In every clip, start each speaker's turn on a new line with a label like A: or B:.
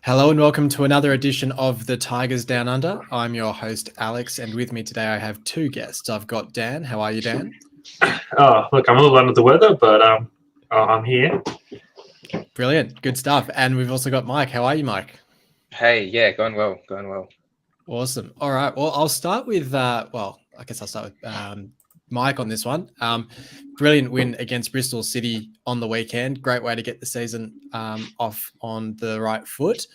A: Hello and welcome to another edition of the Tigers Down Under. I'm your host, Alex, and with me today I have two guests. I've got Dan. How are you, Dan?
B: Oh, look, I'm a little under the weather, but I'm here.
A: Brilliant. Good stuff. And we've also got Mike. How are you, Mike?
C: Hey, yeah, going well.
A: Awesome. All right. Well, I'll start with, I guess I'll start with Mike on this one. Brilliant win against Bristol City on the weekend. Great way to get the season off on the right foot.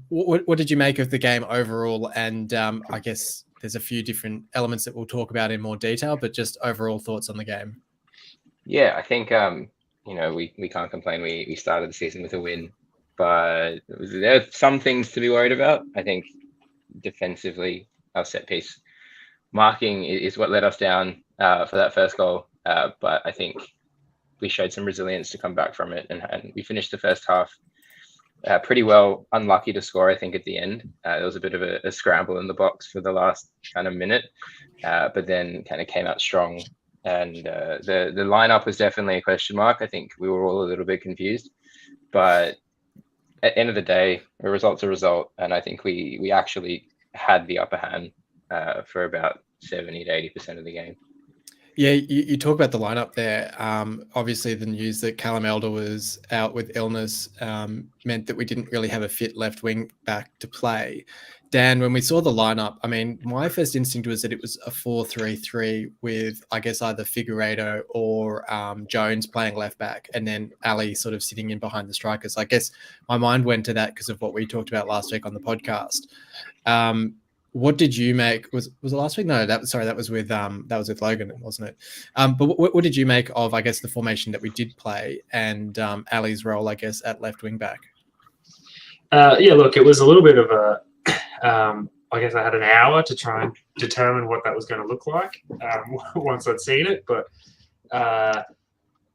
A: What did you make of the game overall? And I guess there's a few different elements that we'll talk about in more detail, but just overall thoughts on the game.
C: Yeah, I think, we can't complain. We started the season with a win, but there are some things to be worried about. I think defensively, our set piece marking is what let us down for that first goal. But I think we showed some resilience to come back from it, and we finished the first half pretty well. Unlucky to score, I think, at the end. There was a bit of a scramble in the box for the last kind of minute, but then kind of came out strong. And the lineup was definitely a question mark. I think we were all a little bit confused, but at the end of the day, a result's a result, and I think we actually had the upper hand for about 70 to 80% of the game.
A: Yeah, you talk about the lineup there. Obviously, the news that Callum Elder was out with illness meant that we didn't really have a fit left wing back to play. Dan, when we saw the lineup, I mean, my first instinct was that it was a 4-3-3 with, I guess, either Figueiredo or Jones playing left back, and then Ali sort of sitting in behind the strikers. I guess my mind went to that because of what we talked about last week on the podcast. What did you make? Was it last week? No, that was with Logan, wasn't it? But what did you make of, I guess, the formation that we did play and Ali's role, I guess, at left wing back?
B: Yeah, look, it was a little bit of a. I guess I had an hour to try and determine what that was going to look like once I'd seen it, but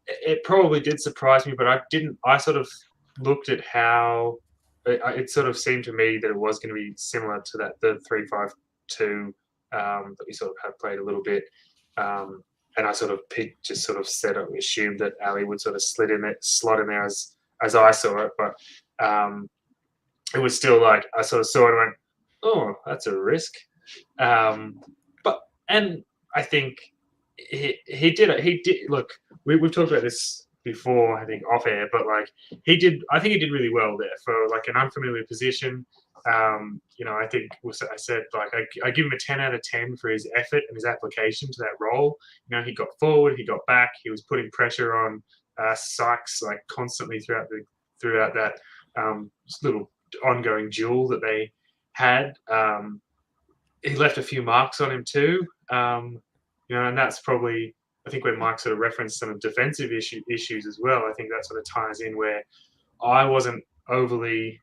B: it probably did surprise me. But I didn't. I sort of looked at how. It sort of seemed to me that it was going to be similar to the 3-5-2 that we sort of have played a little bit, and I sort of assumed that Ali would sort of slot in there as I saw it, but it was still like I sort of saw it and went, oh, that's a risk, and I think he did it. He did look. We've talked about this before, I think off air, but like I think he did really well there for like an unfamiliar position. I think I said like I give him a 10 out of 10 for his effort and his application to that role. He got forward, he got back, he was putting pressure on Sykes like constantly throughout that little ongoing duel that they had. He left a few marks on him too, and that's probably. I think when Mike sort of referenced some defensive issues as well, I think that sort of ties in where I wasn't overly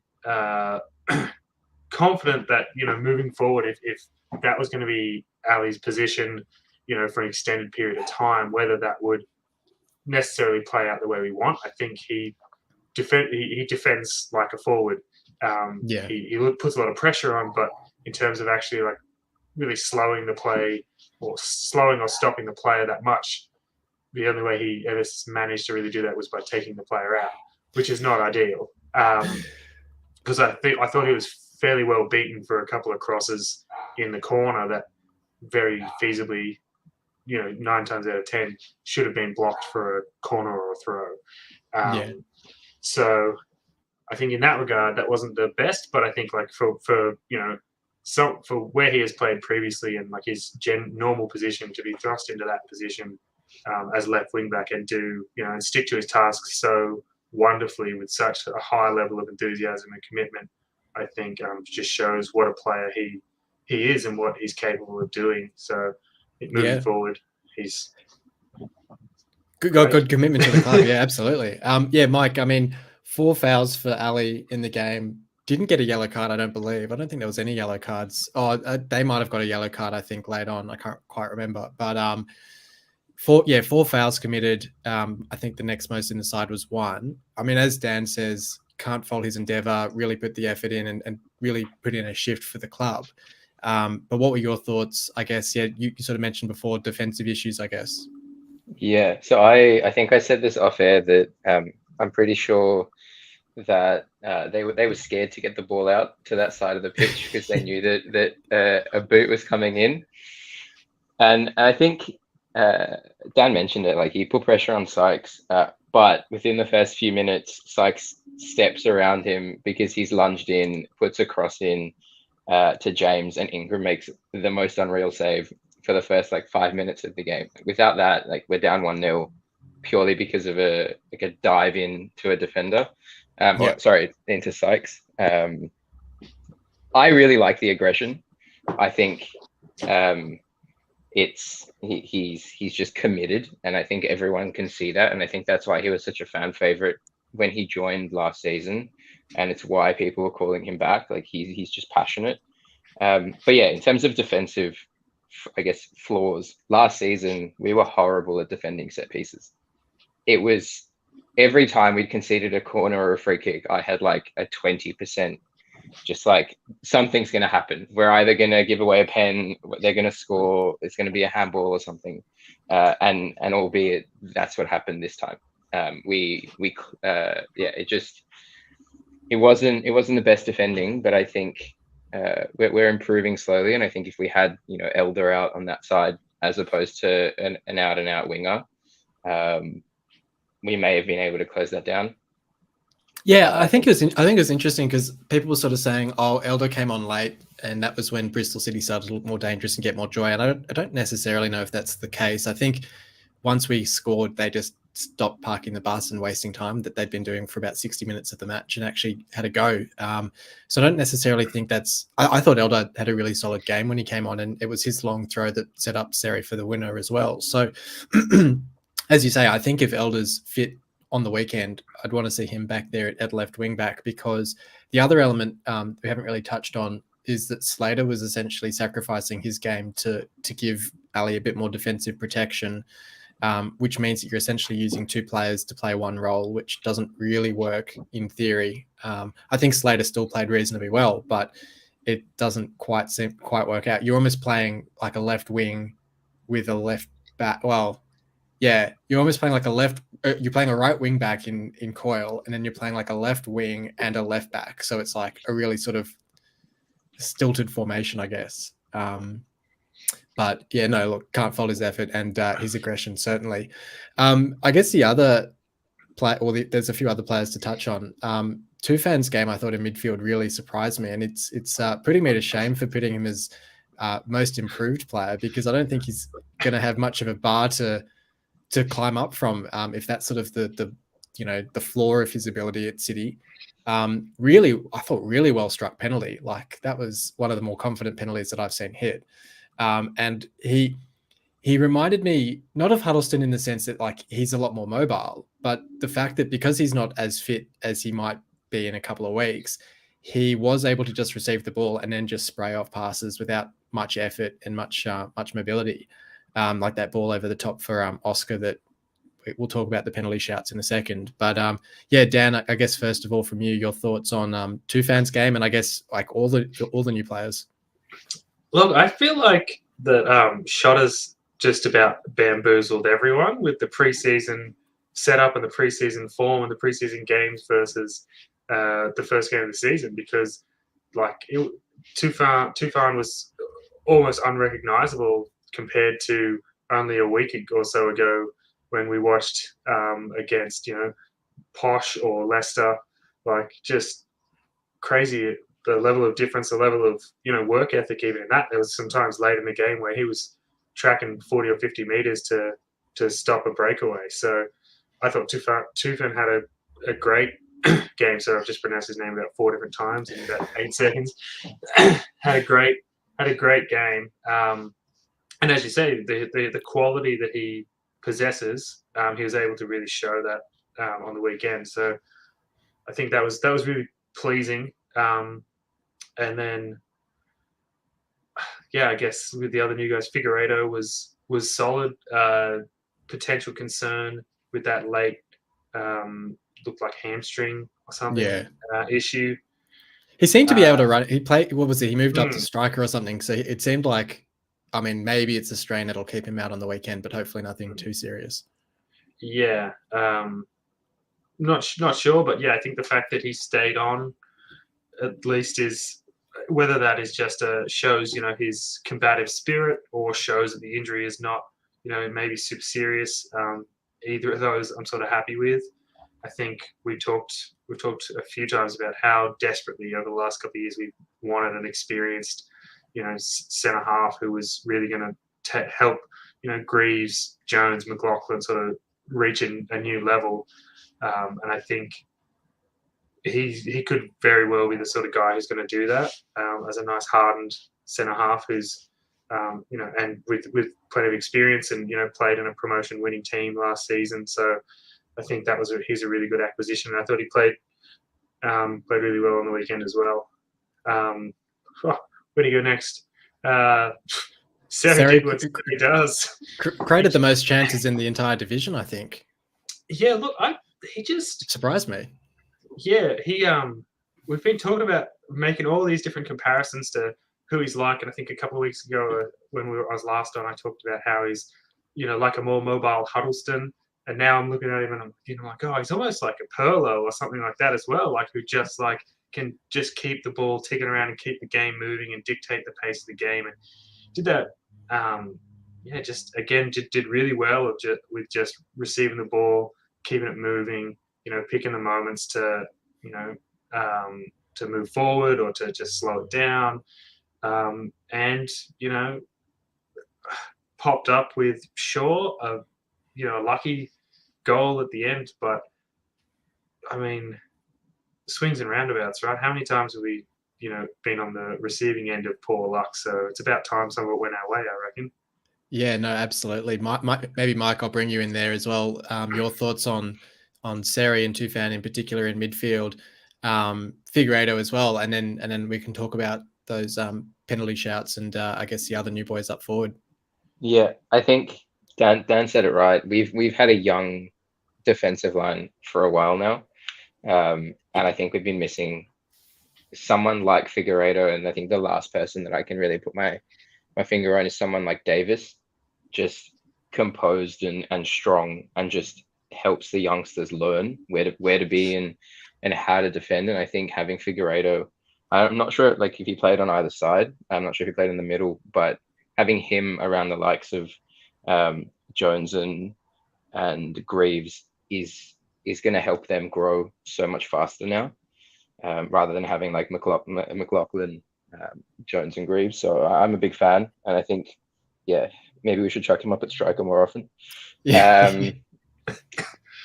B: confident that, moving forward, if that was going to be Ali's position, for an extended period of time, whether that would necessarily play out the way we want. I think he defends like a forward. He puts a lot of pressure on, but in terms of actually like really slowing the play or stopping the player that much, the only way he ever managed to really do that was by taking the player out, which is not ideal. Because I thought he was fairly well beaten for a couple of crosses in the corner that very feasibly, 9 times out of 10 should have been blocked for a corner or a throw. So I think in that regard, that wasn't the best, but I think like for where he has played previously and like his normal position, to be thrust into that position as left wing back and do and stick to his tasks so wonderfully with such a high level of enthusiasm and commitment, I think just shows what a player he is and what he's capable of doing. So moving forward, he's
A: good commitment to the club. Yeah, absolutely. Mike. I mean, 4 fouls for Ali in the game. Didn't get a yellow card, I don't believe. I don't think there was any yellow cards. Oh, they might have got a yellow card, I think, late on. I can't quite remember. But 4 fouls committed. I think the next most in the side was 1. I mean, as Dan says, can't fault his endeavour, really put the effort in and really put in a shift for the club. But what were your thoughts, I guess? Yeah, you sort of mentioned before defensive issues, I guess.
C: Yeah, so I think I said this off air that I'm pretty sure that they were scared to get the ball out to that side of the pitch because they knew that a boot was coming in. And I think Dan mentioned it, like he put pressure on Sykes, but within the first few minutes, Sykes steps around him because he's lunged in, puts a cross in to James, and Ingram makes the most unreal save for the first like 5 minutes of the game. Without that, like we're down 1-0 purely because of a dive in to a defender. Or, sorry, into Sykes. I really like the aggression. I think he's just committed, and I think everyone can see that, and I think that's why he was such a fan favorite when he joined last season, and it's why people are calling him back. Like he's just passionate. But yeah, in terms of defensive, I guess flaws, last season we were horrible at defending set pieces. It was every time we'd conceded a corner or a free kick, I had like a 20%. Just like something's going to happen. We're either going to give away a pen, they're going to score, it's going to be a handball or something. And albeit that's what happened this time. It wasn't the best defending, but I think we're improving slowly. And I think if we had, Elder out on that side as opposed to an out and out winger, we may have been able to close that down.
A: Yeah, I think it was interesting because people were sort of saying, "Oh, Elder came on late, and that was when Bristol City started to look more dangerous and get more joy." And I don't necessarily know if that's the case. I think once we scored, they just stopped parking the bus and wasting time that they'd been doing for about 60 minutes of the match and actually had a go. So I don't necessarily think that's. I thought Elder had a really solid game when he came on, and it was his long throw that set up Seri for the winner as well. So, as you say, I think if Elder's fit on the weekend, I'd want to see him back there at left wing back, because the other element we haven't really touched on is that Slater was essentially sacrificing his game to give Ali a bit more defensive protection, which means that you're essentially using two players to play one role, which doesn't really work in theory. I think Slater still played reasonably well, but it doesn't quite work out. You're almost playing like a left wing with a left back. Well, yeah, you're almost playing like you're playing a right wing back in Coyle, and then you're playing like a left wing and a left back. So it's like a really sort of stilted formation, I guess. But yeah, no, look, can't fault his effort and his aggression, certainly. I guess the other there's a few other players to touch on. Tufan's game, I thought in midfield really surprised me, and it's putting me to shame for putting him as most improved player, because I don't think he's going to have much of a bar to climb up from if that's sort of the floor of his ability at City. Really, I thought really well struck penalty. Like that was one of the more confident penalties that I've seen hit. And he reminded me not of Huddleston in the sense that like he's a lot more mobile, but the fact that because he's not as fit as he might be in a couple of weeks, he was able to just receive the ball and then just spray off passes without much effort and much mobility. Like that ball over the top for Oscar that we'll talk about the penalty shouts in a second. But yeah, Dan, I guess first of all from you, your thoughts on Tufan's game, and I guess like all the new players.
B: Look, I feel like the Shotter's just about bamboozled everyone with the preseason setup and the preseason form and the preseason games versus the first game of the season, because like Tufan was almost unrecognizable compared to only a week or so ago when we watched against Posh or Leicester. Like just crazy the level of difference, the level of work ethic. Even in that, there was sometimes late in the game where he was tracking 40 or 50 meters to stop a breakaway. So I thought Tufan had a great game. So I've just pronounced his name about 4 different times in about 8 seconds. had a great game. And as you say, the quality that he possesses, he was able to really show that on the weekend. So I think that was really pleasing. And then, yeah, I guess with the other new guys, Figueiredo was solid. Potential concern with that late, looked like hamstring or something issue.
A: He seemed to be able to run. He played. What was it? He moved up to striker or something. So it seemed like, I mean, maybe it's a strain that'll keep him out on the weekend, but hopefully nothing too serious.
B: Yeah. not sure, but yeah, I think the fact that he stayed on at least is whether that is just shows his combative spirit or shows that the injury is not maybe super serious. Either of those, I'm sort of happy with. I think we've talked a few times about how desperately over the last couple of years we've wanted an experienced, centre half who was really going to help, Greaves, Jones, McLaughlin sort of reach a new level. And I think he could very well be the sort of guy who's going to do that as a nice hardened centre half who's and with plenty of experience and played in a promotion winning team last season. So I think he's a really good acquisition. And I thought he played really well on the weekend as well. Where do you go next? Sarah did what he does.
A: Created the most chances in the entire division, I think.
B: Yeah, look, he just
A: surprised me.
B: Yeah, we've been talking about making all these different comparisons to who he's like, and I think a couple of weeks ago when I was last on, I talked about how he's, like a more mobile Huddleston, and now I'm looking at him and I'm like, oh, he's almost like a Perlo or something like that as well, like who just can just keep the ball ticking around and keep the game moving and dictate the pace of the game, and did that. Just again did really well with just receiving the ball, keeping it moving, picking the moments to to move forward or to just slow it down, and popped up with a lucky goal at the end. But I mean, swings and roundabouts, right? How many times have we been on the receiving end of poor luck? So it's about time some of it went our way, I reckon.
A: Yeah, no, absolutely. Maybe Mike, I'll bring you in there as well. Your thoughts on Seri and Tufan in particular in midfield, Figueiredo as well, and then we can talk about those penalty shouts and I guess the other new boys up forward.
C: Yeah, I think Dan said it right. We've had a young defensive line for a while now, and I think we've been missing someone like Figueiredo, and I think the last person that I can really put my finger on is someone like Davis, just composed and strong, and just helps the youngsters learn where to be and how to defend. And I think having Figueiredo, I'm not sure if he played on either side. I'm not sure if he played in the middle, but having him around the likes of Jones and Greaves is going to help them grow so much faster now, rather than having like McLaughlin, Jones and Greaves. So I'm a big fan, and I think, yeah, maybe we should chuck him up at striker more often. Yeah.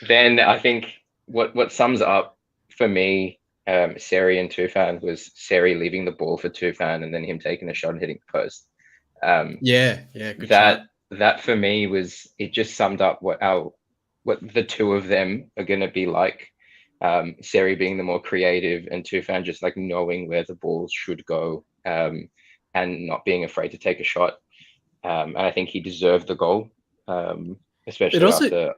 C: Then I think what sums up for me, Seri and Tufan, was Seri leaving the ball for Tufan and then him taking a shot and hitting the post.
A: Good
C: that for me it just summed up what the two of them are going to be like. Seri being the more creative and Tufan just like knowing where the balls should go, and not being afraid to take a shot. And I think he deserved the goal, especially after.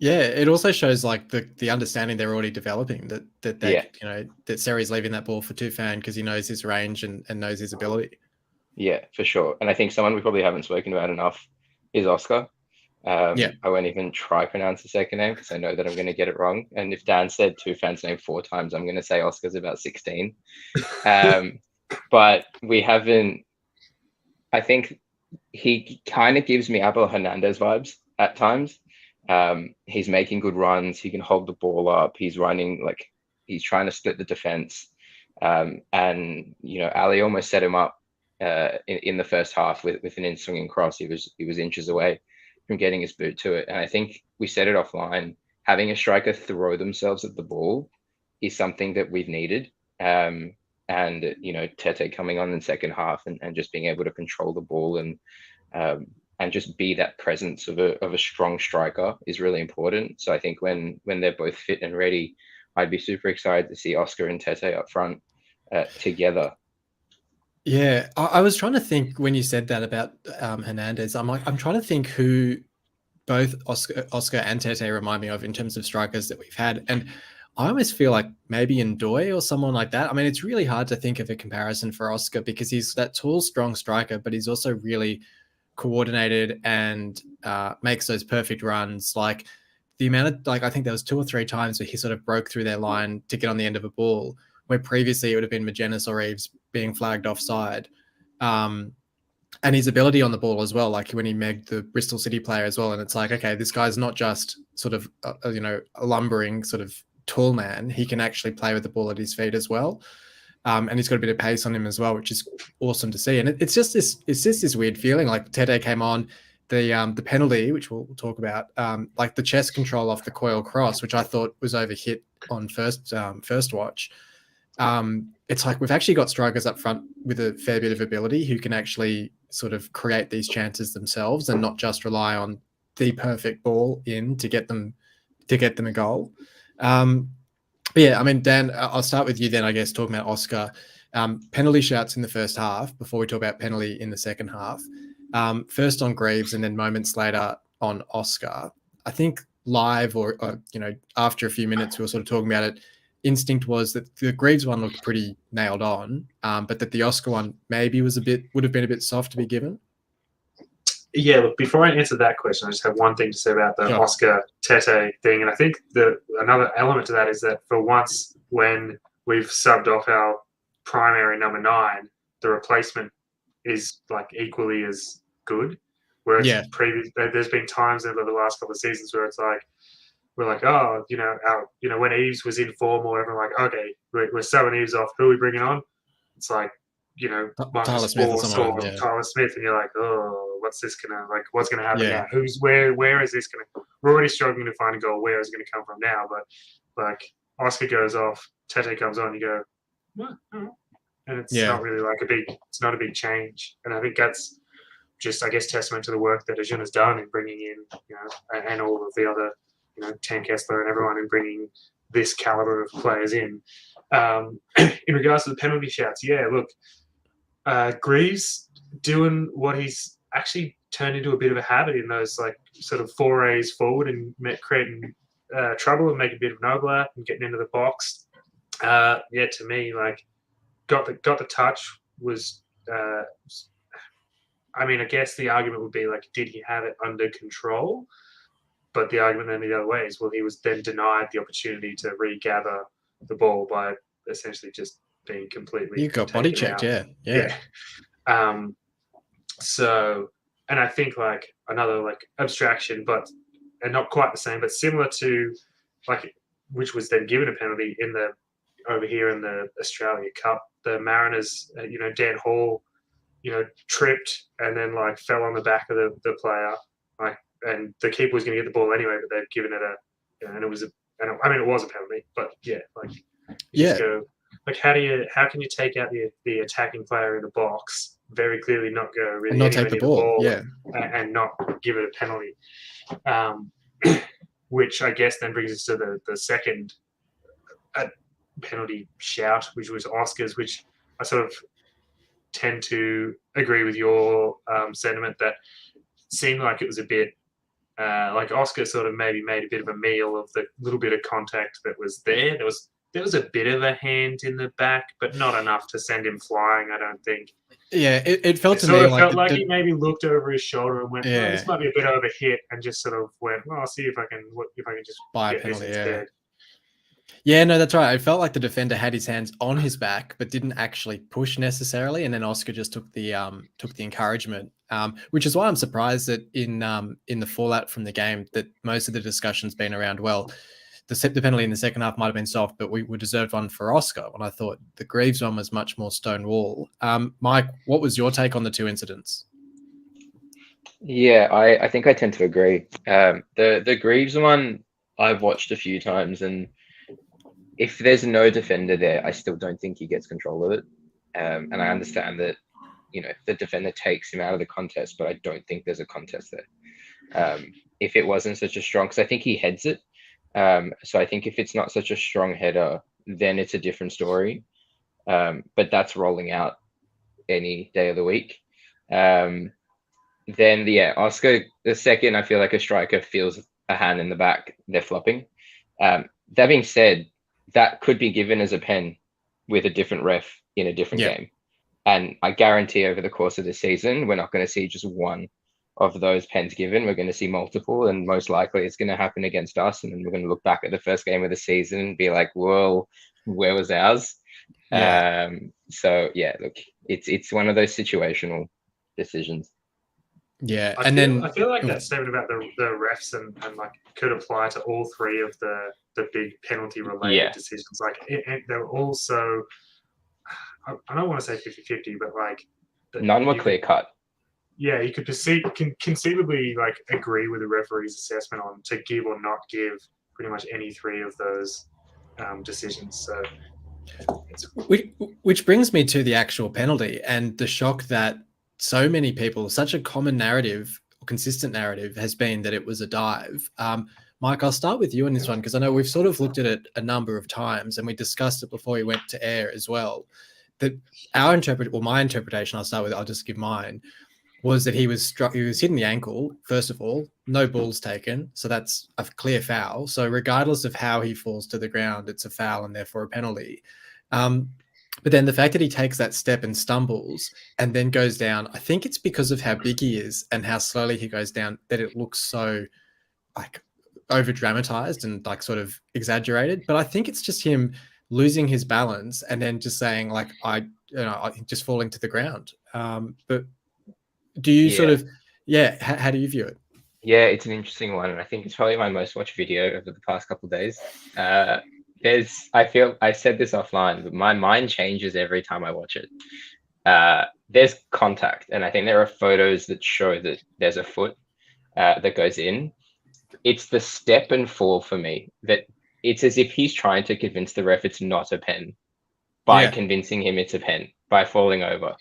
A: Yeah, it also shows like the understanding they're already developing that they that Seri's leaving that ball for Tufan because he knows his range and knows his ability.
C: Yeah, for sure. And I think someone we probably haven't spoken about enough is Oscar. I won't even try pronounce the second name because I know that I'm going to get it wrong. And if Dan said Tufan's name 4 times, I'm going to say Oscar's about 16. But we haven't. I think he kind of gives me Abel Hernandez vibes at times. He's making good runs. He can hold the ball up. He's running he's trying to split the defense. And Ali almost set him up in the first half with an in-swinging cross. He was inches away from getting his boot to it. And I think we said it offline, having a striker throw themselves at the ball is something that we've needed. And Tetteh coming on in the second half and just being able to control the ball and just be that presence of a strong striker is really important. So I think when they're both fit and ready, I'd be super excited to see Oscar and Tetteh up front together.
A: Yeah, I was trying to think when you said that about Hernandez. I'm trying to think who both Oscar and Tetteh remind me of in terms of strikers that we've had, and I almost feel like maybe Ndoye or someone like that. I mean, it's really hard to think of a comparison for Oscar because he's that tall, strong striker, but he's also really coordinated and makes those perfect runs. Like the amount of, like, I think there was 2 or 3 times where he sort of broke through their line to get on the end of a ball, where previously it would have been Magennis or Eves being flagged offside. And his ability on the ball as well, like when he megged the Bristol City player as well. And it's like, okay, this guy's not just sort of, a lumbering sort of tall man. He can actually play with the ball at his feet as well. And he's got a bit of pace on him as well, which is awesome to see. And it's just this weird feeling. Like Tetteh came on, the penalty, which we'll talk about, like the chest control off the coil cross, which I thought was overhit on first watch. It's like we've actually got strikers up front with a fair bit of ability who can actually sort of create these chances themselves and not just rely on the perfect ball in to get them a goal. Yeah, I mean, Dan, I'll start with you then, I guess, talking about Oscar. Penalty shouts in the first half before we talk about penalty in the second half. First on Greaves and then moments later on Oscar. I think live or after a few minutes we were sort of talking about it, instinct was that the Greaves one looked pretty nailed on, but that the Oscar one maybe would have been a bit soft to be given.
B: Yeah, look, before I answer that question, I just have one thing to say about the Oscar Tetteh thing. And I think another element to that is that for once, when we've subbed off our primary number 9, the replacement is like equally as good. Whereas there's been times over the last couple of seasons where it's like, we're like, oh, when Eves was in form or whatever, like, okay, we're subbing Eves off. Who are we bringing on? It's like,
A: Tyler Smith or someone,
B: Tyler Smith, and you're like, oh, what's gonna happen now? Where is this gonna? We're already struggling to find a goal. Where is it gonna come from now? But like Oscar goes off, Tetteh comes on, you go, what? Oh. And it's not really like it's not a big change. And I think that's just, I guess, testament to the work that Ajun has done in bringing in, and all of the other, Tam Kessler and everyone in bringing this caliber of players in. In regards to the penalty shouts, look, Greaves doing what he's actually turned into a bit of a habit in those like sort of forays forward and creating trouble and making a bit of an overlap and getting into the box. To me, like got the touch was. I mean, I guess the argument would be like, did he have it under control? But the argument then the other way is, well, he was then denied the opportunity to regather the ball by essentially just being completely.
A: You got body checked, yeah.
B: So, and I think like another like abstraction, and not quite the same, but similar to like, which was then given a penalty over here in the Australia Cup, the Mariners, Dan Hall, tripped and then like fell on the back of the player, like, and the keeper was going to get the ball anyway, but they'd given it and it was it was a penalty, but go, like, how can you take out the attacking player in the box, very clearly not go really
A: and not take the ball,
B: and not give it a penalty, which I guess then brings us to the second penalty shout, which was Oscar's, which I sort of tend to agree with your sentiment that seemed like it was a bit like Oscar sort of maybe made a bit of a meal of the little bit of contact that was there. There was a bit of a hand in the back, but not enough to send him flying, I don't think.
A: Yeah, it felt to
B: me
A: me
B: like he maybe looked over his shoulder and went, this might be a bit of a hit, and just sort of went, well, I'll see if I can just
A: buy a
B: get
A: penalty,
B: this instead.
A: Yeah, no, that's right. It felt like the defender had his hands on his back, but didn't actually push necessarily. And then Oscar just took the encouragement, which is why I'm surprised that in the fallout from the game that most of the discussion's been around, well, the penalty in the second half might have been soft, but we deserved one for Oscar. When I thought the Greaves one was much more stonewall. Mike, what was your take on the two incidents?
C: Yeah, I think I tend to agree. The Greaves one I've watched a few times, and if there's no defender there, I still don't think he gets control of it. And I understand that, the defender takes him out of the contest, but I don't think there's a contest there. If it wasn't such a strong, because I think he heads it. So I think if it's not such a strong header, then it's a different story. But that's rolling out any day of the week. Then, Oscar, the second I feel like a striker feels a hand in the back, they're flopping. That being said, that could be given as a pen with a different ref in a different game. And I guarantee over the course of the season, we're not going to see just one of those pens given, we're going to see multiple, and most likely it's going to happen against us. And then we're going to look back at the first game of the season and be like, "Whoa, where was ours?"
A: Yeah.
C: So yeah, look, it's one of those situational decisions.
A: Yeah,
B: I feel like that statement about the refs and like could apply to all three of the big penalty related decisions. Like they're all so, I don't want to say 50-50, but like
C: none were clear cut.
B: Yeah, you could conceivably like agree with the referee's assessment on to give or not give pretty much any three of those decisions. So,
A: which brings me to the actual penalty and the shock that so many people, such a common narrative, or consistent narrative, has been that it was a dive. Mike, I'll start with you on this one because I know we've sort of looked at it a number of times and we discussed it before we went to air as well. That my interpretation, I'll just give mine, was that he was hitting the ankle, first of all, no balls taken. So that's a clear foul. So regardless of how he falls to the ground, it's a foul and therefore a penalty. But then the fact that he takes that step and stumbles and then goes down, I think it's because of how big he is and how slowly he goes down that it looks so like over dramatized and like sort of exaggerated. But I think it's just him losing his balance and then just saying like, I just falling to the ground. But do you sort of, how do you view it?
C: Yeah, it's an interesting one. And I think it's probably my most watched video over the past couple of days. I said this offline, but my mind changes every time I watch it. There's contact, and I think there are photos that show that there's a foot that goes in. It's the step and fall for me that it's as if he's trying to convince the ref it's not a pen by convincing him it's a pen by falling over.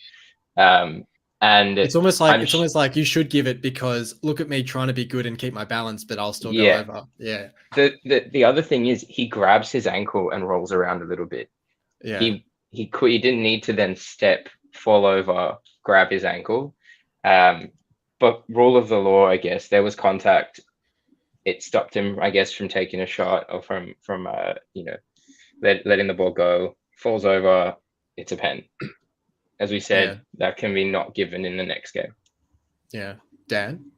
C: And
A: it's almost like you should give it because look at me trying to be good and keep my balance, but I'll still go over. Yeah.
C: The other thing is he grabs his ankle and rolls around a little bit.
A: Yeah.
C: He didn't need to then step, fall over, grab his ankle. But rule of the law, I guess, there was contact. It stopped him, I guess, from taking a shot or from letting the ball go. Falls over, it's a pen. As we said, that can be not given in the next game. Yeah.
A: Dan?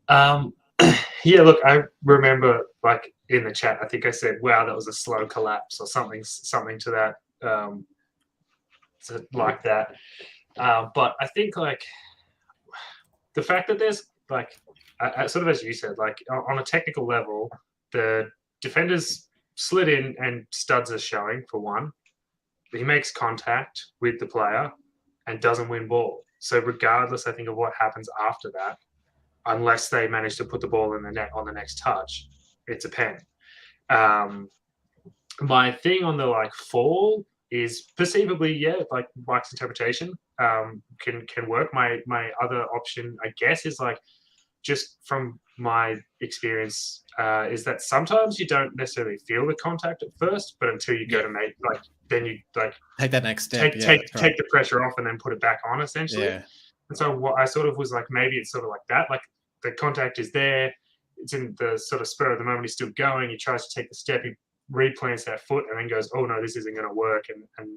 B: Look, I remember like in the chat, I think I said, wow, that was a slow collapse or something to that, like that. But I think like the fact that there's like, sort of as you said, like on a technical level, the defenders slid in and studs are showing for one. He makes contact with the player and doesn't win ball. So regardless, I think, of what happens after that, unless they manage to put the ball in the net on the next touch, it's a pen. My thing on the like fall is perceivably, like Mike's interpretation can work. My other option, I guess, is like just from my experience, is that sometimes you don't necessarily feel the contact at first, but until you go to make like, then you like
A: take that next step,
B: take the pressure off and then put it back on essentially.
A: Yeah.
B: And so what I sort of was like, maybe it's sort of like that, like the contact is there, it's in the sort of spur of the moment, he's still going, he tries to take the step, he replants that foot and then goes, oh no, this isn't going to work, and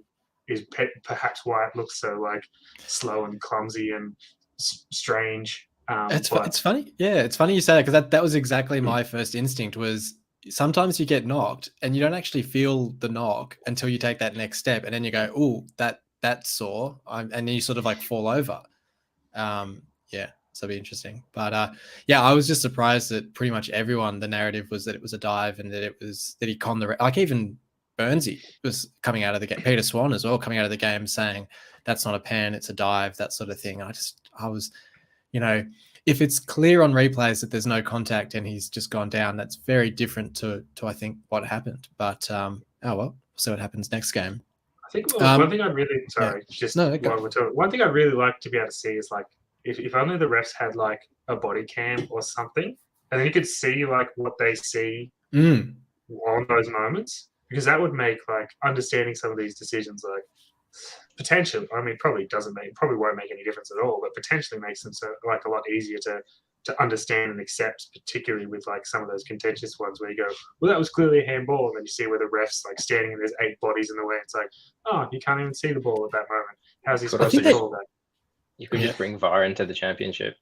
B: is perhaps why it looks so like slow and clumsy and strange.
A: It's funny. Yeah, it's funny you say that because that was exactly my first instinct was sometimes you get knocked and you don't actually feel the knock until you take that next step and then you go, oh, that's sore. And then you sort of like fall over. So it'd be interesting. But I was just surprised that pretty much everyone, the narrative was that it was a dive and that he conned the, like even Burnsy was coming out of the game, Peter Swan as well, coming out of the game saying that's not a pen, it's a dive, that sort of thing. I was, if it's clear on replays that there's no contact and he's just gone down, that's very different to I think what happened. But we'll see what happens next game.
B: I think one thing I'd really one thing I'd really like to be able to see is like if only the refs had like a body cam or something, and then you could see like what they see on those moments, because that would make like understanding some of these decisions like potentially, I mean, probably won't make any difference at all, but potentially makes them so like a lot easier to understand and accept, particularly with like some of those contentious ones where you go, well, that was clearly a handball, and then you see where the ref's like standing and there's 8 bodies in the way. It's like, oh, you can't even see the ball at that moment. How's he supposed to call that?
C: You could just bring VAR into the championship.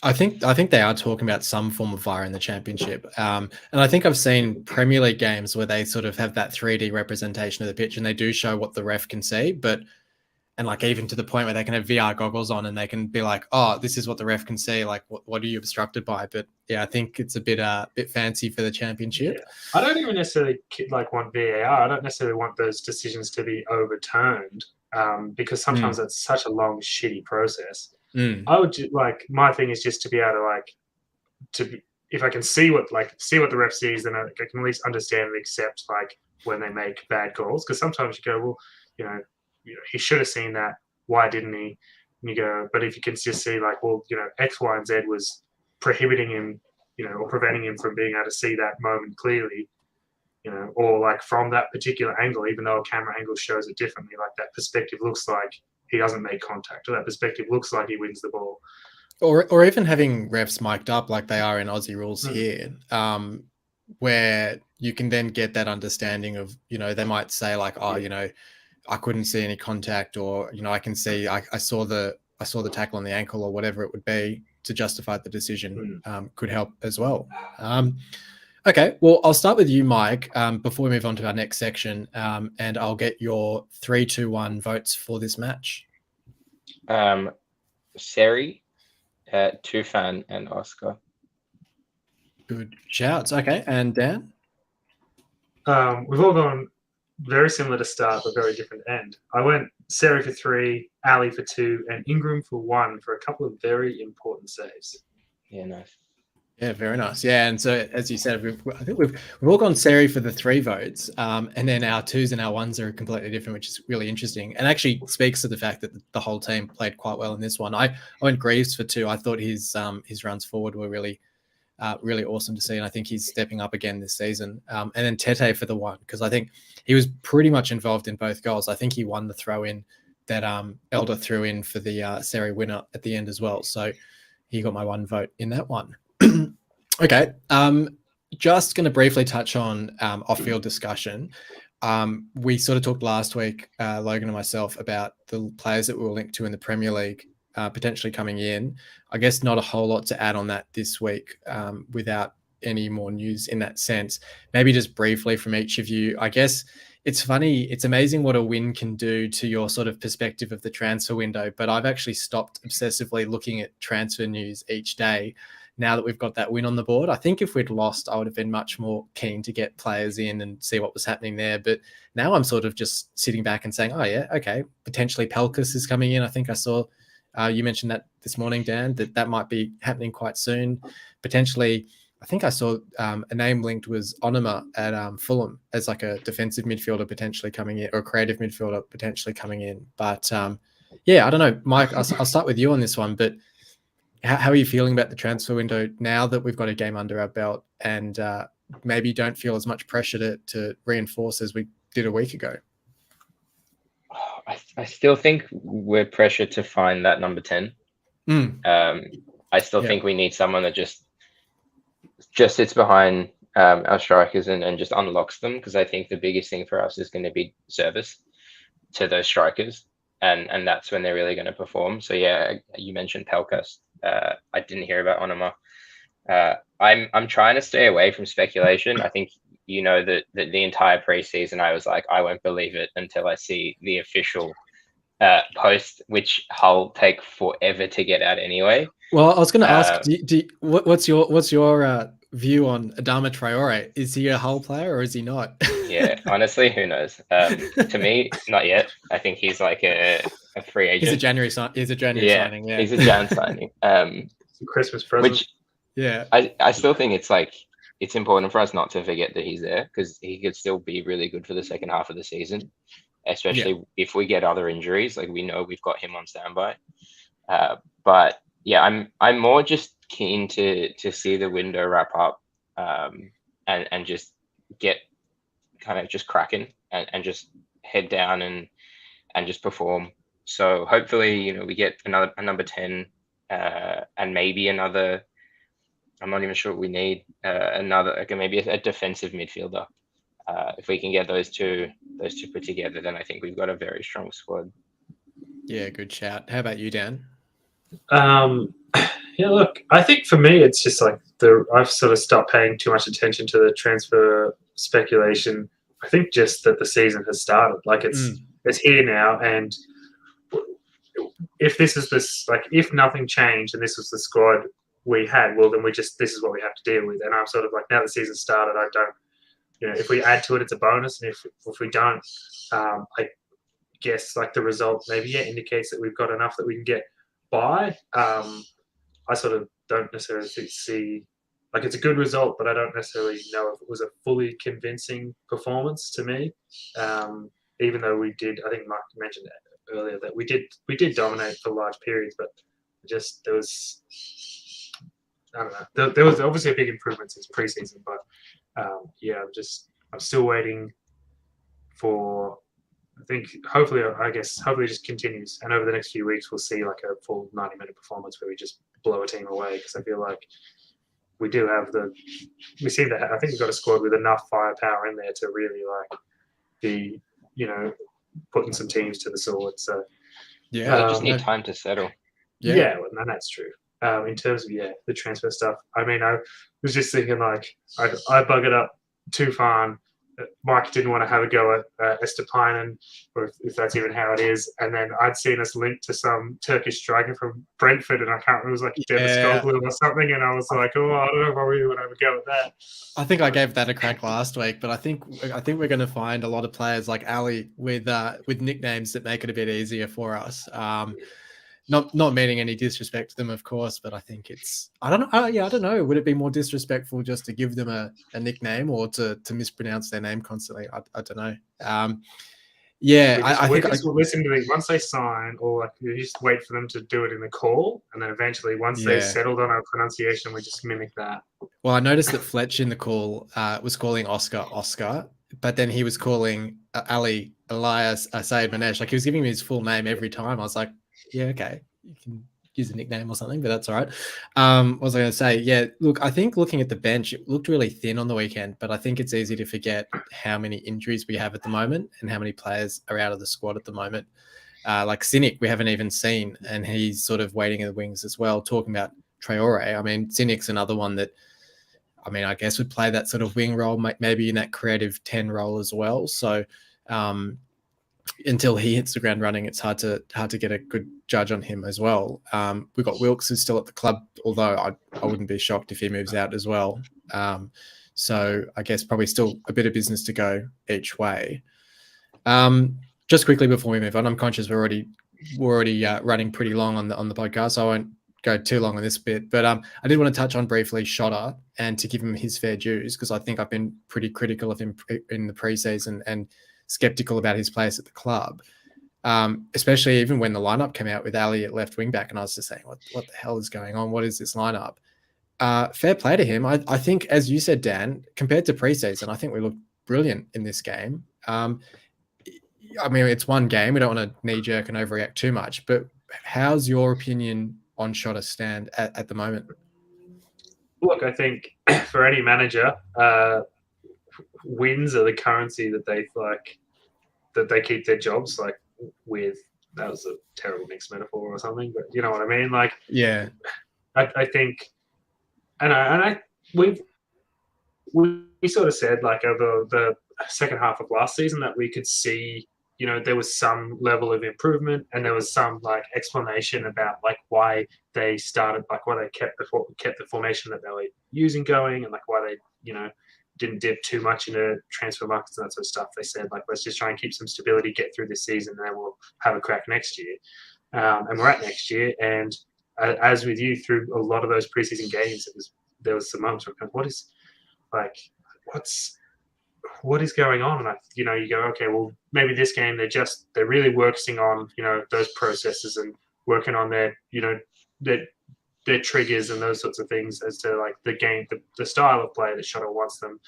A: I think they are talking about some form of VAR in the championship, and I think I've seen Premier League games where they sort of have that 3D representation of the pitch, and they do show what the ref can see. But and like even to the point where they can have VR goggles on and they can be like, oh, this is what the ref can see. Like, what are you obstructed by? But yeah, I think it's a bit fancy for the championship.
B: Yeah. I don't even necessarily want VAR. I don't necessarily want those decisions to be overturned because sometimes that's such a long, shitty process. I would my thing is just to be able to if I can see what the ref sees, then I can at least understand and accept when they make bad calls. Because sometimes you go, well, he should have seen that. Why didn't he? And you go, but if you can just see X, Y, and Z was prohibiting him, or preventing him from being able to see that moment clearly, or from that particular angle, even though a camera angle shows it differently, that perspective looks like he doesn't make contact, or that perspective looks like he wins the ball.
A: Or even having refs mic'd up like they are in Aussie rules here, where you can then get that understanding of, they might say I couldn't see any contact, or, I can see, I saw the tackle on the ankle or whatever it would be to justify the decision, could help as well. Okay, well, I'll start with you, Mike, before we move on to our next section, and I'll get your 3, 2, 1 votes for this match.
C: Seri, Tufan, and Oscar.
A: Good shouts. Okay, and Dan?
B: We've all gone very similar to start, but very different end. I went Seri for 3, Ali for 2, and Ingram for 1 for a couple of very important saves.
C: Yeah, nice.
A: Yeah, very nice. Yeah, and so as you said, I think we've all gone Seri for the 3 votes, and then our 2s and our 1s are completely different, which is really interesting, and actually speaks to the fact that the whole team played quite well in this one. I went Greaves for 2. I thought his runs forward were really awesome to see, and I think he's stepping up again this season. And then Tetteh for the 1, because I think he was pretty much involved in both goals. I think he won the throw in that Elder threw in for the Seri winner at the end as well. So he got my 1 vote in that one. Okay, just going to briefly touch on off-field discussion. We sort of talked last week, Logan and myself, about the players that we were linked to in the Premier League potentially coming in. I guess not a whole lot to add on that this week without any more news in that sense. Maybe just briefly from each of you. I guess it's funny, it's amazing what a win can do to your sort of perspective of the transfer window, but I've actually stopped obsessively looking at transfer news each day now that we've got that win on the board. I think if we'd lost, I would have been much more keen to get players in and see what was happening there. But now I'm sort of just sitting back and saying, oh yeah, okay, potentially Pelkas is coming in. I think I saw you mentioned that this morning, Dan, that might be happening quite soon. Potentially, I think I saw a name linked was Onuma at Fulham as like a defensive midfielder potentially coming in, or a creative midfielder potentially coming in. But yeah, I don't know, Mike, I'll start with you on this one, but how are you feeling about the transfer window now that we've got a game under our belt and maybe don't feel as much pressure to reinforce as we did a week ago?
C: I still think we're pressured to find that number 10. I still think we need someone that just sits behind our strikers and just unlocks them, because I think the biggest thing for us is going to be service to those strikers, and that's when they're really going to perform. So yeah, you mentioned Pelkas. I didn't hear about Onuma. I'm trying to stay away from speculation. I think that the entire preseason I was like, I won't believe it until I see the official post, which Hull take forever to get out anyway.
A: Well, I was going to ask, what's your view on Adama Traore? Is he a Hull player or is he not?
C: Yeah, honestly, who knows? To me, not yet. I think he's like a free agent.
A: He's a January signing. Yeah,
C: he's a Jan signing.
B: It's a Christmas present.
C: Which, yeah, I still think it's important for us not to forget that he's there, because he could still be really good for the second half of the season, especially if we get other injuries. Like, we know we've got him on standby. But yeah, I'm more just keen to see the window wrap up and just get kind of just cracking and just head down and just perform. So hopefully, we get a number 10 and maybe another. I'm not even sure what we need. Maybe a defensive midfielder. If we can get those two put together, then I think we've got a very strong squad.
A: Yeah, good shout. How about you, Dan?
B: Yeah, look, I think for me, it's just like I've sort of stopped paying too much attention to the transfer speculation. I think just that the season has started. Like it's here now, and if this is like if nothing changed and this was the squad we had, well then this is what we have to deal with. And I'm sort of like, now the season started, I don't, if we add to it, it's a bonus, and if we don't, I guess like the result maybe indicates that we've got enough that we can get by. I sort of don't necessarily see, like, it's a good result, but I don't necessarily know if it was a fully convincing performance to me. Even though we did, I think Mark mentioned earlier that we did dominate for large periods, but just there was, I don't know, there was obviously a big improvement since preseason, but I'm still waiting for. I think hopefully it just continues, and over the next few weeks we'll see like a full 90-minute performance where we just blow a team away, because I feel like we seem to have, I think we've got a squad with enough firepower in there to really like be, putting some teams to the sword. So
C: yeah, they just need time to settle.
B: Yeah, and that's true. In terms of the transfer stuff, I mean, I was just thinking like I buggered up Tufan. Mike didn't want to have a go at Estepainen, or if that's even how it is. And then I'd seen us linked to some Turkish striker from Brentford, and I can't remember, it was like Deviskoglu or something. And I was like, I don't know if I really want to have a go at that.
A: I think I gave that a crack last week, but I think we're going to find a lot of players like Ali with nicknames that make it a bit easier for us. Not meaning any disrespect to them, of course, but I think I don't know. I don't know. Would it be more disrespectful just to give them a nickname, or to mispronounce their name constantly? I don't know. I think
B: we'll listen to it once they sign, or like you just wait for them to do it in the call, and then eventually once they've settled on our pronunciation, we just mimic that.
A: Well, I noticed that Fletch in the call was calling Oscar, but then he was calling Ali Elias Said Manesh. Like, he was giving me his full name every time. I was like, yeah, okay, you can use a nickname or something, but that's all right. What was I going to say? Yeah, look, I think looking at the bench, it looked really thin on the weekend, but I think it's easy to forget how many injuries we have at the moment and how many players are out of the squad at the moment. Like Cynic, we haven't even seen, and he's sort of waiting in the wings as well. Talking about Traore, I mean, Cynic's another one that, I mean, I guess would play that sort of wing role, maybe in that creative 10 role as well. So, until he hits the ground running, it's hard to get a good judge on him as well. We've got Wilkes, who's still at the club, although I wouldn't be shocked if he moves out as well. So I guess probably still a bit of business to go each way. Just quickly before we move on, I'm conscious we're already running pretty long on the podcast, so I won't go too long on this bit. But I did want to touch on briefly Shotta, and to give him his fair dues, because I think I've been pretty critical of him in the preseason and skeptical about his place at the club, especially even when the lineup came out with Ali at left wing back, and I was just saying, what the hell is going on? What is this lineup? Fair play to him. I think, as you said, Dan, compared to preseason, I think we looked brilliant in this game. I mean, it's one game. We don't want to knee-jerk and overreact too much, but how's your opinion on Shotta stand at the moment?
B: Look, I think for any manager, wins are the currency that they keep their jobs like with. That was a terrible mixed metaphor or something, but you know what I mean. Like,
A: yeah,
B: I think, we sort of said like over the second half of last season that we could see, there was some level of improvement, and there was some like explanation about like why they started, like why they kept the formation that they were using going, and like why they didn't dip too much into transfer markets and that sort of stuff. They said, like, let's just try and keep some stability, get through this season, and then we'll have a crack next year. And we're at next year. And as with you, through a lot of those preseason games, there was some moments where what is going on? And you go, okay, well, maybe this game they're really working on, those processes and working on their triggers and those sorts of things as to like the game, the style of play that Shotta wants them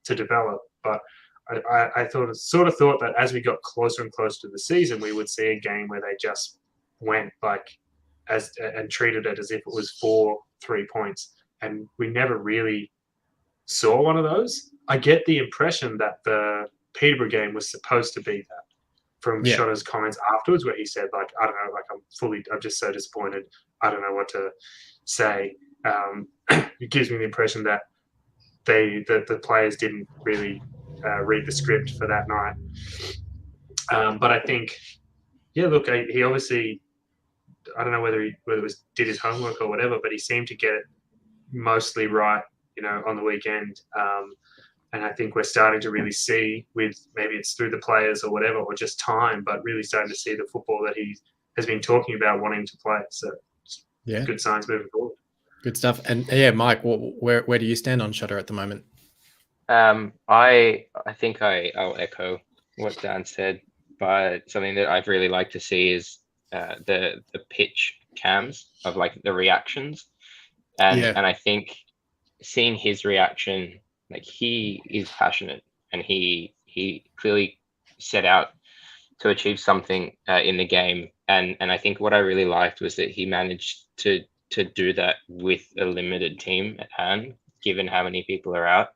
B: to develop. But I thought that as we got closer and closer to the season, we would see a game where they just went like and treated it as if it was 4-3 points, and we never really saw one of those. I get the impression that the Peterborough game was supposed to be that from Shotter's comments afterwards, where he said, like, I don't know, like I'm just so disappointed. I don't know what to say. It gives me the impression that the players didn't really read the script for that night. But I think, yeah, look, he obviously, I don't know whether it was did his homework or whatever, but he seemed to get it mostly right, on the weekend. And I think we're starting to really see, with maybe it's through the players or whatever, or just time, but really starting to see the football that he has been talking about wanting to play. So good signs moving forward.
A: Good stuff. And Mike, where do you stand on Shutter at the moment?
C: I think I'll echo what Dan said, but something that I'd really like to see is the pitch cams of like the reactions, and I think seeing his reaction, like he is passionate and he clearly set out to achieve something in the game, and I think what I really liked was that he managed to do that with a limited team at hand, given how many people are out.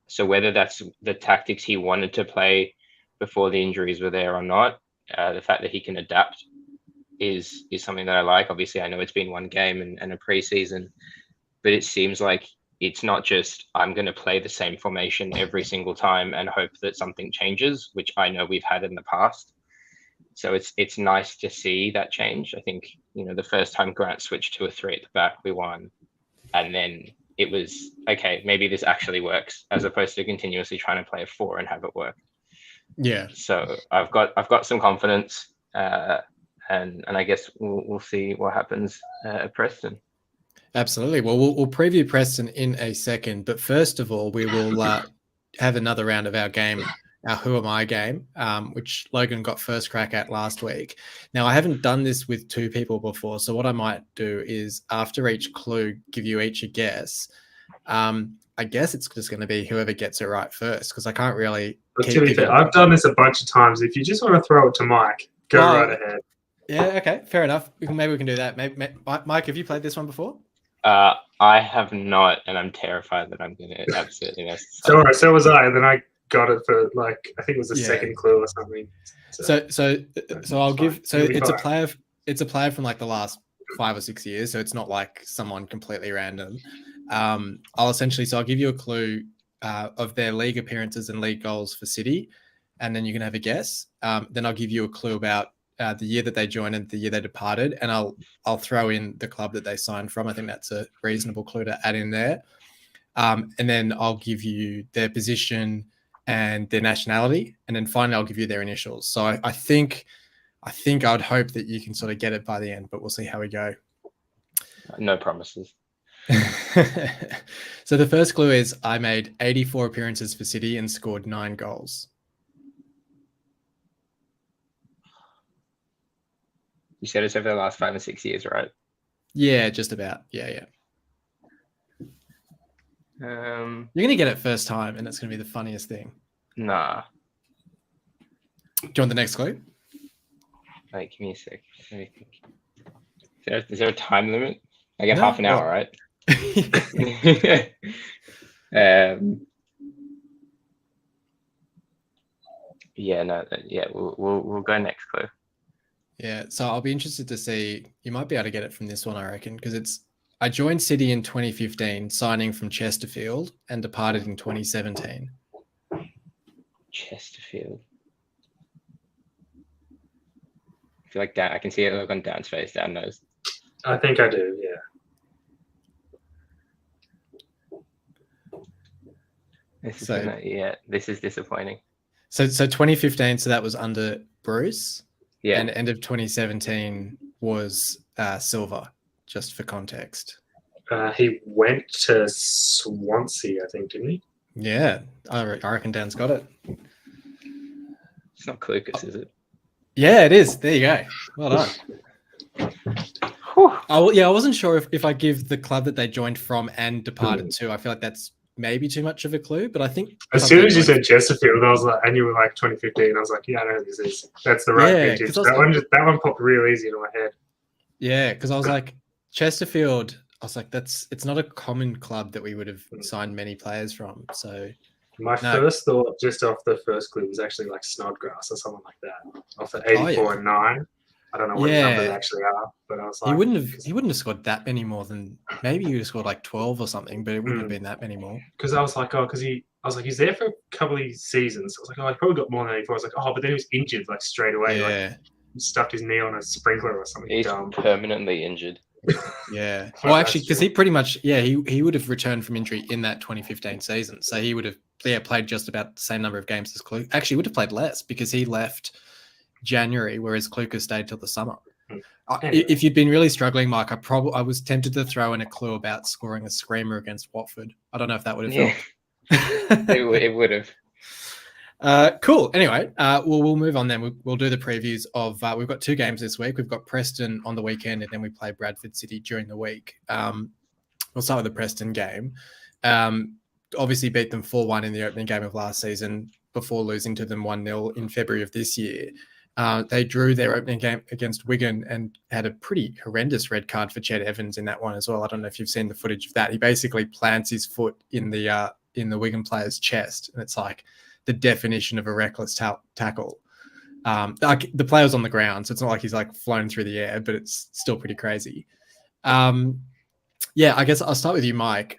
C: So whether that's the tactics he wanted to play before the injuries were there or not, the fact that he can adapt is something that I like. Obviously, I know it's been one game and a preseason, but it seems like it's not just I'm going to play the same formation every single time and hope that something changes, which I know we've had in the past. So it's nice to see that change. I think, the first time Grant switched to a 3 at the back, we won. And then it was, okay, maybe this actually works, as opposed to continuously trying to play a 4 and have it work.
A: Yeah.
C: So I've got some confidence, and I guess we'll see what happens at Preston.
A: Absolutely. Well, we'll preview Preston in a second, but first of all, we will have another round of our game, our Who Am I game, which Logan got first crack at last week. Now, I haven't done this with 2 people before, so what I might do is after each clue, give you each a guess. I guess it's just going to be whoever gets it right first, because I can't really.
B: To be fair, I've done this a bunch of times. If you just want to throw it to Mike, go right ahead.
A: Yeah, okay, fair enough. Maybe we can do that. Maybe, Mike, have you played this one before?
C: I have not, and I'm terrified that I'm going to absolutely mess this
B: up. So was I, and then I got it for I think it was the second clue or something.
A: So I'll give. So it's a player from like the last 5 or 6 years. So it's not like someone completely random. I'll give you a clue of their league appearances and league goals for City, and then you can have a guess. Then I'll give you a clue about the year that they joined and the year they departed, and I'll throw in the club that they signed from. I think that's a reasonable clue to add in there. And then I'll give you their position and their nationality, and then finally I'll give you their initials. So I think I'd hope that you can sort of get it by the end, but we'll see how we go.
C: No promises.
A: So the first clue is I made 84 appearances for City and scored 9 goals.
C: You said it's over the last 5 or 6 years, right?
A: Yeah, just about. Yeah. You're going to get it first time, and it's going to be the funniest thing.
C: Nah.
A: Do you want the next clue?
C: Wait, give me a sec. Let me think. Is there a time limit? I get half an hour, right? We'll go next clue.
A: Yeah, so I'll be interested to see. You might be able to get it from this one, I reckon, because I joined City in 2015, signing from Chesterfield, and departed in 2017.
C: Chesterfield. I feel like Dan. I can see it look on Dan's face. Dan knows.
B: I think I do. Yeah.
C: This is disappointing.
A: So 2015. So that was under Bruce.
C: Yeah.
A: And end of 2017 was Silver, just for context.
B: He went to Swansea, I think, didn't he?
A: Yeah, I reckon Dan's got it.
C: It's not Clucas, is it?
A: Yeah, it is. There you go. Well done. I wasn't sure if I give the club that they joined from and departed to. I feel like that's maybe too much of a clue, but I think
B: as soon as you said Chesterfield, I was like, and you were like 2015, I was like, yeah, I know who this is. That's the right vintage. That one popped real easy into my head.
A: Yeah, because I was like, Chesterfield, I was like, it's not a common club that we would have signed many players from. So
B: My first thought, just off the first clue, was actually like Snodgrass or someone like that, off the 84 and 9. I don't know what number they actually are, but I was like,
A: he wouldn't have scored that many more than, maybe he would have scored like 12 or something, but it wouldn't have been that many more.
B: Because I was like, he's there for a couple of seasons. I was like, he probably got more than 84. I was like, but then he was injured like straight away.
A: Yeah.
B: Like stuffed his knee on a sprinkler or something.
C: He's
B: dumb.
C: permanently injured.
A: Yeah. Well, actually, because he pretty much, he would have returned from injury in that 2015 season. So he would have played just about the same number of games as Kluke. Actually, he would have played less because he left January, whereas Kluke stayed till the summer. Anyway. If you'd been really struggling, Mike, I was tempted to throw in a clue about scoring a screamer against Watford. I don't know if that would have helped.
C: It would have.
A: Cool. Anyway, we'll move on then. We'll do the previews of. We've got 2 games this week. We've got Preston on the weekend, and then we play Bradford City during the week. We'll start with the Preston game. Obviously, beat them 4-1 in the opening game of last season before losing to them 1-0 in February of this year. They drew their opening game against Wigan and had a pretty horrendous red card for Ched Evans in that one as well. I don't know if you've seen the footage of that. He basically plants his foot in the Wigan player's chest, and it's like the definition of a reckless tackle. Like the player's on the ground, so it's not like he's like flown through the air, but it's still pretty crazy. I guess I'll start with you, Mike.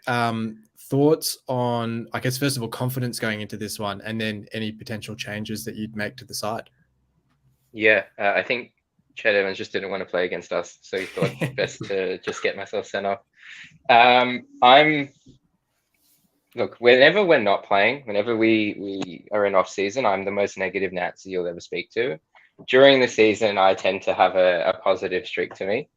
A: Thoughts on, I guess, first of all, confidence going into this one, and then any potential changes that you'd make to the side.
C: Yeah, I think Ched Evans just didn't want to play against us, so he thought best to just get myself sent off. Look, whenever we're not playing, whenever we are in off season, I'm the most negative Nazi you'll ever speak to. During the season, I tend to have a positive streak to me.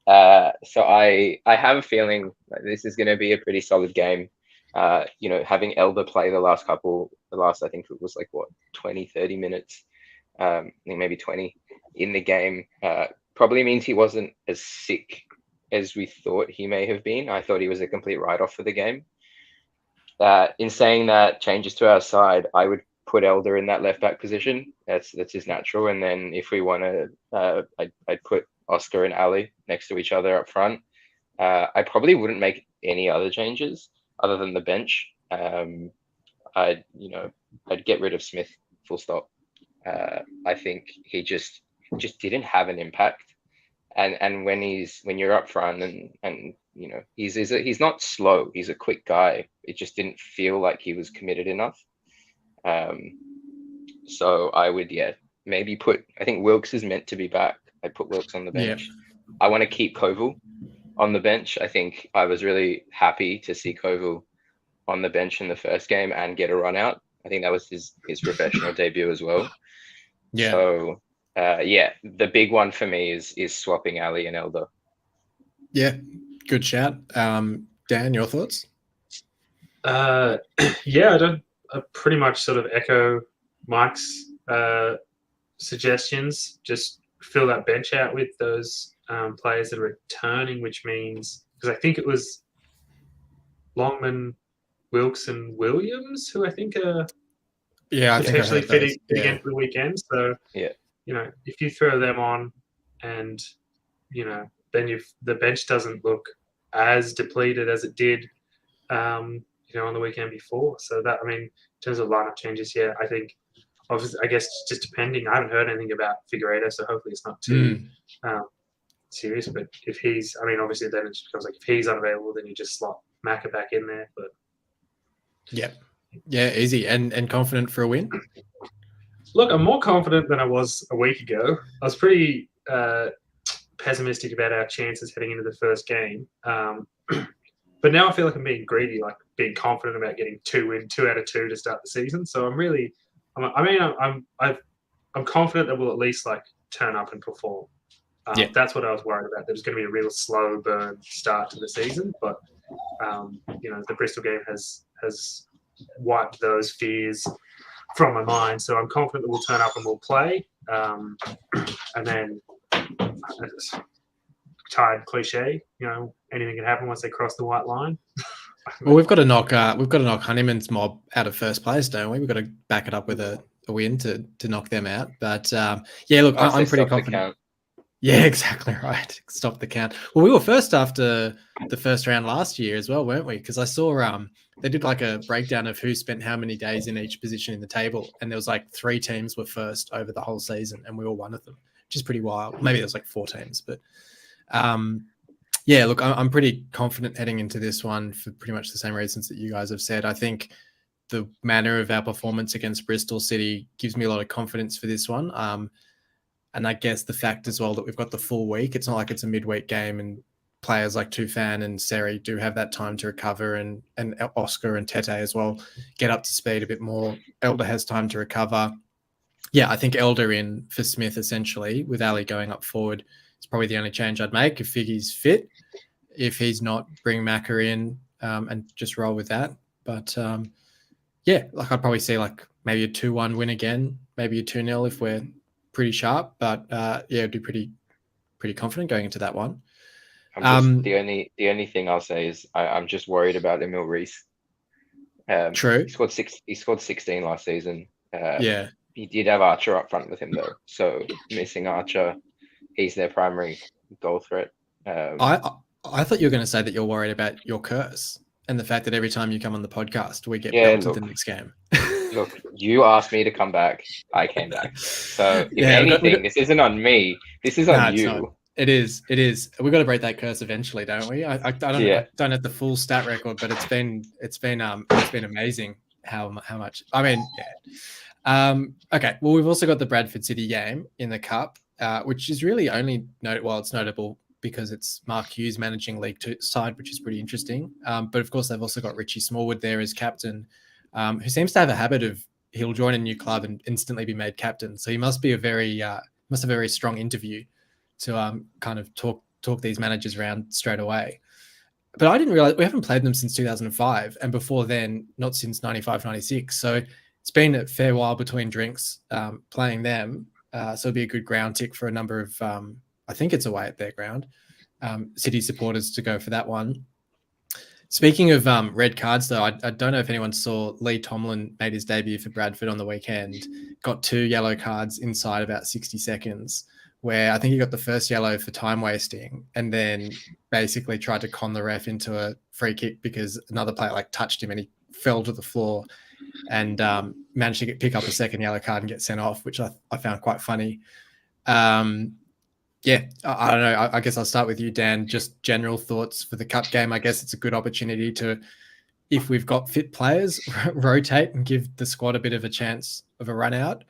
C: So I have a feeling that this is going to be a pretty solid game. Having Elder play the last, I think it was like 20, 30 minutes. I think maybe 20 in the game, probably means he wasn't as sick as we thought he may have been. I thought he was a complete write-off for the game. In saying that, changes to our side, I would put Elder in that left-back position. That's his natural. And then if we want to, I'd put Oscar and Ali next to each other up front. I probably wouldn't make any other changes other than the bench. I'd get rid of Smith, full stop. I think he just didn't have an impact, and when you're up front and he's not slow, he's a quick guy. It just didn't feel like he was committed enough. So I would maybe I think Wilkes is meant to be back. I'd put Wilkes on the bench. Yeah. I want to keep Koval on the bench. I think I was really happy to see Koval on the bench in the first game and get a run out. I think that was his professional debut as well. Yeah. So, the big one for me is swapping Ali and Elder. Yeah,
A: good shout. Dan, your thoughts?
B: I pretty much sort of echo Mike's suggestions. Just fill that bench out with those players that are returning, which means, because I think it was Longman, Wilkes, and Williams, who I think are potentially fitting again for the weekend. So, if you throw them on and, then the bench doesn't look as depleted as it did, on the weekend before. So that, in terms of lineup changes, I think, obviously, I guess just depending, I haven't heard anything about Figueiredo, so hopefully it's not too serious. But if he's, obviously then it just becomes like, if he's unavailable, then you just slot Macca back in there. But
A: yeah, easy and confident for a win.
B: Look, I'm more confident than I was a week ago. I was pretty pessimistic about our chances heading into the first game. But now I feel like I'm being greedy, like being confident about getting 2 out of 2 to start the season. So I'm confident that we'll at least like turn up and perform. That's what I was worried about. There's going to be a real slow burn start to the season, but the Bristol game has wiped those fears from my mind. So I'm confident that we'll turn up and we'll play. And then tired cliche, anything can happen once they cross the white line.
A: Well, we've got to knock Honeyman's mob out of first place, don't we? We've got to back it up with a win to knock them out. But look, I'm pretty confident. Yeah, exactly right. Stop the count. Well, we were first after the first round last year as well, weren't we? Because I saw they did like a breakdown of who spent how many days in each position in the table, and there was like 3 teams were first over the whole season, and we were one of them, which is pretty wild. Maybe there was like 4 teams, but yeah, look, I'm pretty confident heading into this one for pretty much the same reasons that you guys have said. I think the manner of our performance against Bristol City gives me a lot of confidence for this one. And I guess the fact as well that we've got the full week, it's not like it's a midweek game, and players like Tufan and Seri do have that time to recover, and Oscar and Tetteh as well get up to speed a bit more. Elder has time to recover. Yeah, I think Elder in for Smith essentially, with Ali going up forward. It's probably the only change I'd make if Figgy's fit. If he's not, bring Macca in and just roll with that. But yeah, like I'd probably see like maybe a 2-1 win again, maybe a 2-0 if we're pretty sharp. But yeah, I'd be pretty confident going into that one.
C: The only thing I'll say is I'm just worried about Emil Reese.
A: True.
C: He scored 16 last season.
A: Yeah.
C: He did have Archer up front with him though, so missing Archer, he's their primary goal threat.
A: I thought you were going to say that you're worried about your curse and the fact that every time you come on the podcast, we get belted the next game.
C: Look, you asked me to come back. I came back. So if anything, this isn't on me. This is on you.
A: It is. We've got to break that curse eventually, don't we? I don't have the full stat record, but it's been amazing how much. I mean, yeah. Okay. Well, we've also got the Bradford City game in the Cup, which is really only it's notable because it's Mark Hughes managing League Two side, which is pretty interesting. But of course, they've also got Richie Smallwood there as captain, who seems to have a habit of he'll join a new club and instantly be made captain. So he must be must have a very strong interview to kind of talk these managers around straight away. But I didn't realize we haven't played them since 2005, and before then, not since 95, 96. So it's been a fair while between drinks playing them. So it'll be a good ground tick for a number of, I think it's away at their ground, City supporters to go for that one. Speaking of red cards, though, I don't know if anyone saw Lee Tomlin made his debut for Bradford on the weekend, got 2 yellow cards inside about 60 seconds, where I think he got the first yellow for time wasting and then basically tried to con the ref into a free kick because another player touched him and he fell to the floor and managed to pick up a second yellow card and get sent off, which I found quite funny. Yeah, I don't know. I guess I'll start with you, Dan. Just general thoughts for the Cup game. I guess it's a good opportunity to, if we've got fit players, rotate and give the squad a bit of a chance of a run out.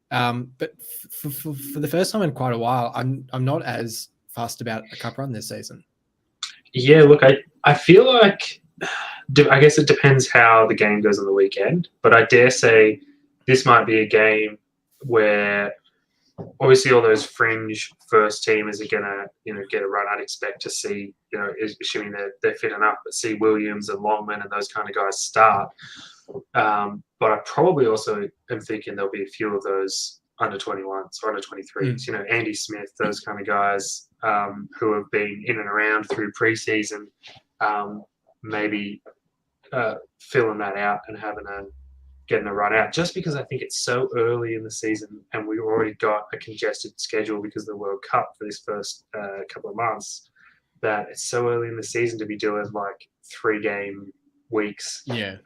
A: But for the first time in quite a while, I'm not as fussed about a Cup run this season.
B: Yeah, look, I feel like, I guess it depends how the game goes on the weekend, but I dare say this might be a game where obviously all those fringe first teamers are gonna, get a run. I'd expect to see, assuming they're fit enough, but see Williams and Longman and those kind of guys start. But I probably also am thinking there'll be a few of those under 21s or under 23s, Andy Smith, those kind of guys who have been in and around through preseason, maybe filling that out and getting a run out, just because I think it's so early in the season and we've already got a congested schedule because of the World Cup for this first couple of months, that it's so early in the season to be doing 3-game weeks.
A: Yeah.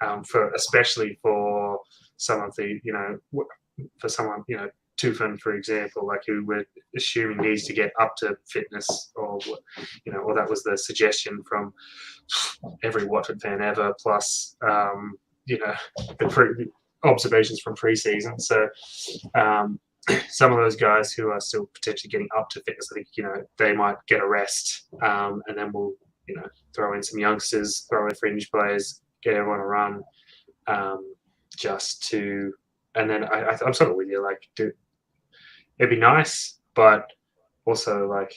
B: Especially for some of the, for someone, Tufan, for example, who we're assuming needs to get up to fitness, or that was the suggestion from every Watford fan ever, plus the observations from pre-season. So some of those guys who are still potentially getting up to fitness, I think they might get a rest, and then we'll throw in some youngsters, throw in fringe players, get everyone a run, and then I'm sort of with you. It'd be nice, but also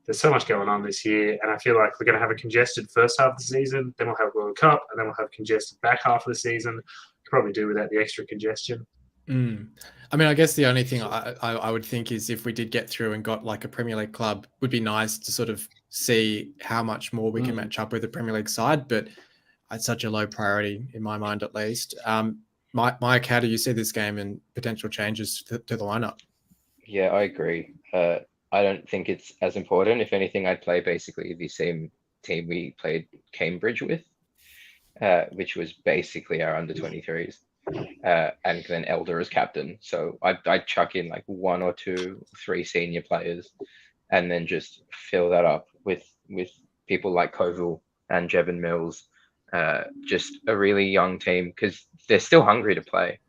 B: there's so much going on this year, and I feel like we're going to have a congested first half of the season, then we'll have World Cup, and then we'll have congested back half of the season. Could probably do without the extra congestion.
A: I mean, I guess the only thing I would think is if we did get through and got a Premier League club, would be nice to sort of see how much more we can match up with the Premier League side, but it's such a low priority in my mind, at least. Mike, how do you see this game and potential changes to the lineup?
C: Yeah, I agree. I don't think it's as important. If anything, I'd play basically the same team we played Cambridge with, which was basically our under 23s, and then Elder as captain. So I'd chuck in like 1 or 2, 3 senior players, and then just fill that up with people like Koval and Jevon Mills, just a really young team because they're still hungry to play.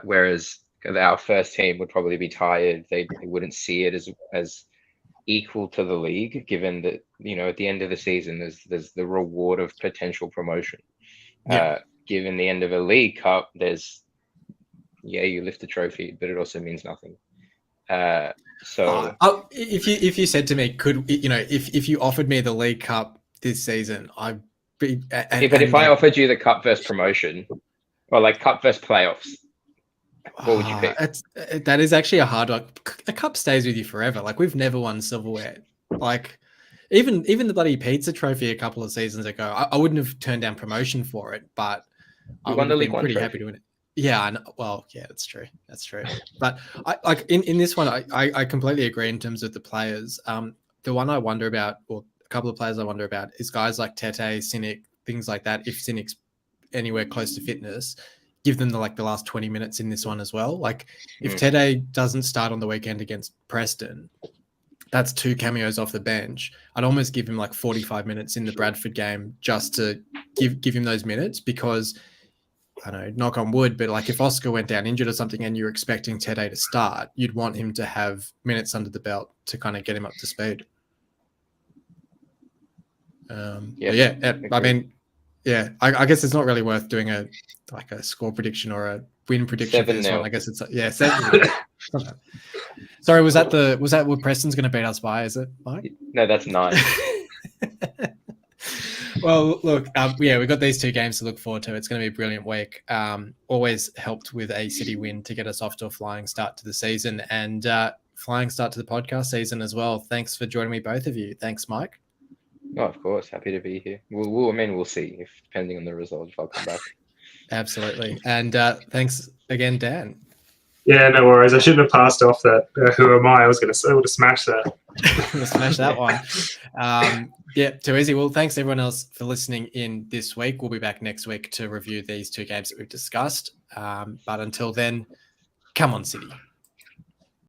C: Whereas our first team would probably be tired. They wouldn't see it as equal to the league, given that, you know, at the end of the season, there's the reward of potential promotion.
A: Yeah.
C: Given the end of a League Cup, you lift the trophy, but it also means nothing. So
A: if you said to me, if you offered me the League Cup this season, I'd be.
C: If I offered you the Cup versus promotion, or like Cup versus playoffs, what would you pick?
A: That is actually a hard one. A cup stays with you forever. Like, we've never won silverware. Like, even the bloody pizza trophy a couple of seasons ago, I wouldn't have turned down promotion for it, but I would have been pretty happy to win it. Yeah, I know. Well, yeah, that's true. That's true. But I like in this one, I completely agree in terms of the players. The one I wonder about, or a couple of players I wonder about, is guys like Tetteh, Cynic, things like that. If Cynic's anywhere close to fitness, give them the last 20 minutes in this one as well. Like, if Tetteh doesn't start on the weekend against Preston, that's 2 cameos off the bench. I'd almost give him like 45 minutes in the Bradford game just to give him those minutes, because I don't know, knock on wood, but like if Oscar went down injured or something and you're expecting Tetteh to start, you'd want him to have minutes under the belt to kind of get him up to speed. I mean, yeah, I guess it's not really worth doing a score prediction or a win prediction for this one. I guess it's 7. Sorry, was that what Preston's going to beat us by? Is it, Mike?
C: No, that's 9.
A: Well, look, we've got these 2 games to look forward to. It's going to be a brilliant week. Always helped with a City win to get us off to a flying start to the season, and flying start to the podcast season as well. Thanks for joining me, both of you. Thanks, Mike.
C: Oh, of course, happy to be here. We'll see, if depending on the results, if I'll come back.
A: Absolutely, and thanks again, Dan.
B: Yeah, no worries. I shouldn't have passed off that. Who am I? I would have smashed that.
A: Smash that one. Too easy. Well, thanks everyone else for listening in this week. We'll be back next week to review these 2 games that we've discussed. But until then, come on, City.